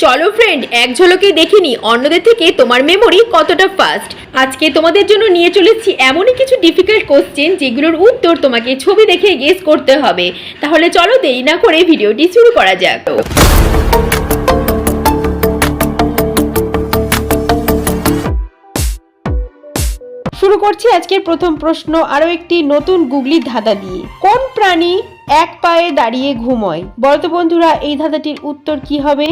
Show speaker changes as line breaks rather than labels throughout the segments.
চলো ফ্রেন্ড, এক ঝলকেই দেখে নি অন্যদের থেকে তোমার মেমোরি কতটা ফাস্ট। আজকে তোমাদের জন্য নিয়ে চলেছি এমনই কিছু ডিফিকাল্ট কোশ্চেন যেগুলোর উত্তর তোমাকে ছবি দেখে গেস করতে হবে। তাহলে চলো দেরি না করে ভিডিওটি শুরু করা যাক। শুরু করছি আজকের প্রথম প্রশ্ন আরো একটি নতুন গুগলি ধাঁধা দিয়ে। কোন প্রাণী এক পায়ে দাঁড়িয়ে ঘুমোয়? বলো তো বন্ধুরা, এই ধাঁধাটির উত্তর কি হবে?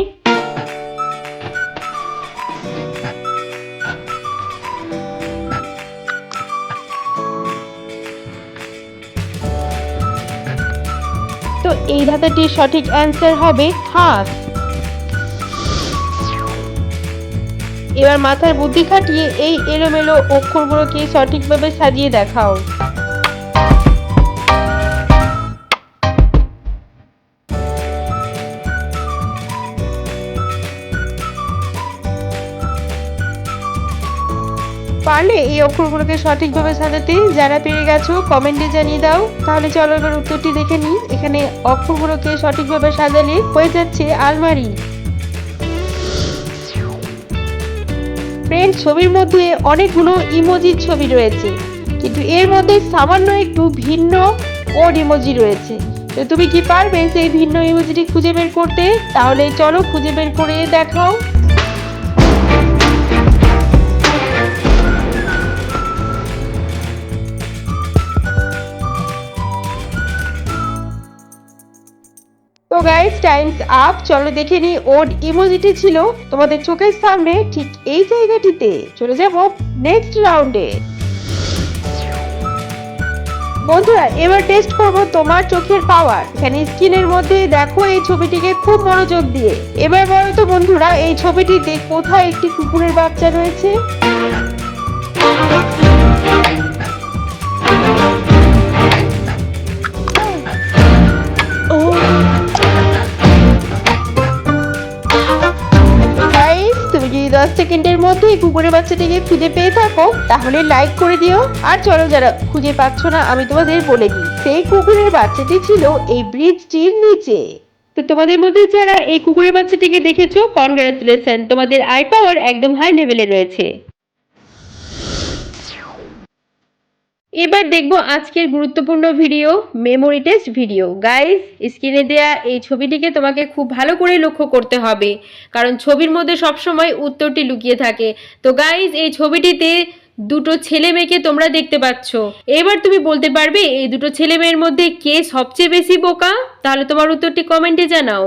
তো এই ধাঁধাটির সঠিক অ্যান্সার হবে হাঁস। এবার মাথার বুদ্ধি খাটিয়ে এই এলোমেলো অক্ষরগুলোকে সঠিকভাবে সাজিয়ে দেখাও। পারলে এই অক্ষরগুলোকে সঠিকভাবে সাজাতে? যারা পেরে গেছো কমেন্টে জানিয়ে দাও। তাহলে চলো এবার উত্তরটি দেখে নিই। এখানে অক্ষরগুলোকে সঠিকভাবে সাজালে হয়ে যাচ্ছে আলমারি। ফ্রেন্ড, ছবির মধ্যে অনেকগুলো ইমোজির ছবি রয়েছে, কিন্তু এর মধ্যে সামান্য একটু ভিন্ন কোড ইমোজি রয়েছে। তো তুমি কি পারবে সেই ভিন্ন ইমোজিটি খুঁজে বের করতে? তাহলে চলো খুঁজে বের করে দেখাও। তো গাইস, টাইমস আপ। চলো দেখে নি ওড ইমোজিটি ছিল তোমাদের চোখের সামনে ঠিক এই জায়গাটিতে। চলে যাব নেক্সট রাউন্ডে। বন্ধুরা, এবার টেস্ট করব তোমার চোখের পাওয়ার। এখানে স্ক্রিনের মধ্যে দেখো এই ছবিটিকে খুব মনোযোগ দিয়ে। এবার বলো তো বন্ধুরা, এই ছবিটিতে কোথায় একটি কুকুরের বাচ্চা রয়েছে? তুমি যদি 10 সেকেন্ডের মধ্যে কুকুরের বাচ্চাটিকে খুঁজে পেয়ে থাকো তাহলে লাইক করে দিও। আর চলো, যারা খুঁজে পাচ্ছ না আমি তোমাদের বলে দিই, সেই কুকুরের বাচ্চাটি ছিল এই ব্রিজটির নিচে। তো তোমাদের মধ্যে যারা এই কুকুরের বাচ্চাটিকে দেখেছো, কনগ্রাচুলেশন, তোমাদের আই পাওয়ার একদম হাই লেভেলে রয়েছে। এবার দেখবো আজকের গুরুত্বপূর্ণ video, memory test video. Guys, স্ক্রিনে দেয়া এই ছবিটিকে তোমাকে খুব ভালো করে লক্ষ্য করতে হবে, কারণ ছবির মধ্যে সবসময় উত্তরটি লুকিয়ে থাকে। তো গাইস, এই ছবিটিতে দুটো ছেলে মেয়েকে তোমরা দেখতে পাচ্ছ। এবার তুমি বলতে পারবে এই দুটো ছেলে মেয়ের মধ্যে কে সবচেয়ে বেশি বোকা? তাহলে তোমার উত্তরটি কমেন্টে জানাও।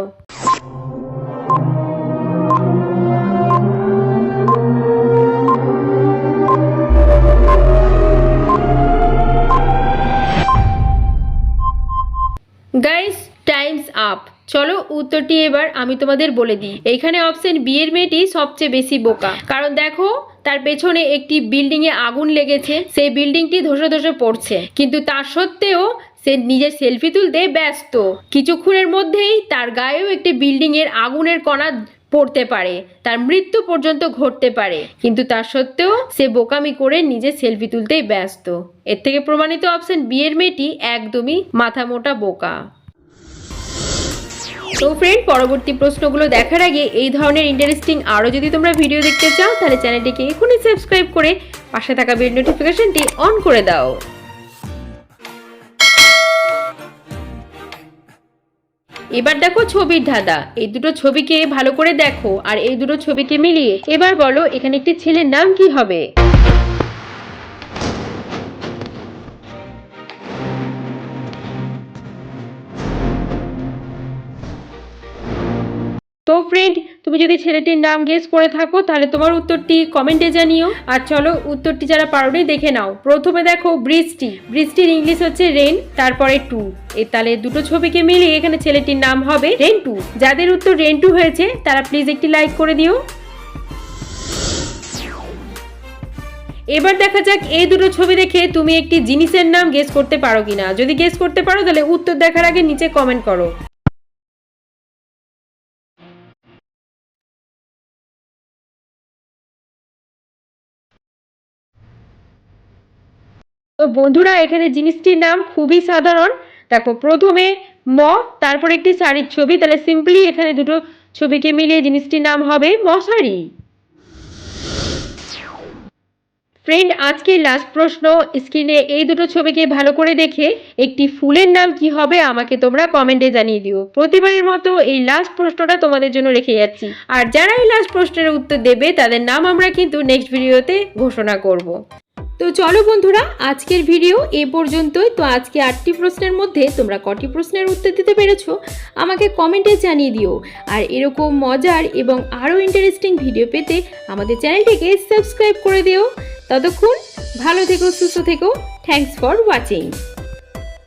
Guys, Times up. চলো উত্তরটি এবার আমি তোমাদের বলে দিই। এইখানে অপশন বি এর মেয়েটি সবচেয়ে বেশি বোকা, কারণ দেখো তার পেছনে একটি বিল্ডিং এ আগুন লেগেছে, সেই বিল্ডিংটি ধসে ধসে পড়ছে, কিন্তু তা সত্ত্বেও সে নিজের সেলফি তুলতে ব্যস্ত। কিছুক্ষণের মধ্যেই তার গায়েও একটি বিল্ডিং এর আগুনের কণা পড়তে পারে, তার মৃত্যু পর্যন্ত ঘটতে পারে, কিন্তু তা সত্ত্বেও সে বোকামি করে নিজে সেলফি তুলতেই ব্যস্ত। এর থেকে প্রমাণিত অপশন বি এর মেয়েটি একদমই মাথা মোটা বোকা। তো ফ্রেন্ড, পরবর্তী প্রশ্নগুলো দেখার আগে এই ধরনের ইন্টারেস্টিং আরও যদি তোমরা ভিডিও দেখতে চাও তাহলে চ্যানেলটিকে এখনই সাবস্ক্রাইব করে পাশে থাকা বেল নোটিফিকেশনটি অন করে দাও। এবার দেখো ছবির ধাঁধা। এই দুটো ছবিকে ভালো করে দেখো আর এই দুটো ছবিকে মিলিয়ে এবার বলো এখানে একটি ছেলের নাম কি হবে? তো ফ্রেন্ড, তুমি যদি ছেলেটির নাম গেস করে থাকো তাহলে তোমার উত্তরটি কমেন্টে জানিও। আর চলো উত্তরটি যারা পারোনি দেখে নাও। প্রথমে দেখো বৃষ্টি, বৃষ্টির ইংলিশ হচ্ছে রেন, তারপরে টু। তাহলে দুটো ছবিকে মিলিয়ে এখানে ছেলেটির নাম হবে রেন টু। যাদের উত্তর রেন টু হয়েছে তারা প্লিজ একটি লাইক করে দিও। এবার দেখা যাক এই দুটো ছবি দেখে তুমি একটি জিনিসের নাম গেস করতে পারো কিনা। যদি গেস করতে পারো তাহলে উত্তর দেখার আগে নিচে কমেন্ট করো। তো বন্ধুরা, এখানে জিনিসটির নাম খুবই সাধারণ। দেখো প্রথমে ম, তারপর একটি শাড়ির ছবি, তাহলে সিম্পলি এখানে দুটো ছবিকে মিলিয়ে জিনিসটির নাম হবে মশারি। ফ্রেন্ড, আজকের লাস্ট প্রশ্ন, স্ক্রিনে এই দুটো ছবিকে ভালো করে দেখে একটি ফুলের নাম কি হবে আমাকে তোমরা কমেন্টে জানিয়ে দিও। প্রতিবারের মতো এই লাস্ট প্রশ্নটা তোমাদের জন্য রেখে যাচ্ছি, আর যারা এই লাস্ট প্রশ্নের উত্তর দেবে তাদের নাম আমরা কিন্তু নেক্সট ভিডিওতে ঘোষণা করব। তো চলো বন্ধুরা, আজকের ভিডিও এ পর্যন্তই। তো আজকে 8টি প্রশ্নের মধ্যে তোমরা কটি প্রশ্নের উত্তর দিতে পেরেছো আমাকে কমেন্টে জানিয়ে দিও। আর এরকম মজার এবং আরও ইন্টারেস্টিং ভিডিও পেতে আমাদের চ্যানেলটিকে সাবস্ক্রাইব করে দিও। ততক্ষণ ভালো থেকো, সুস্থ থেকো। Thanks for watching.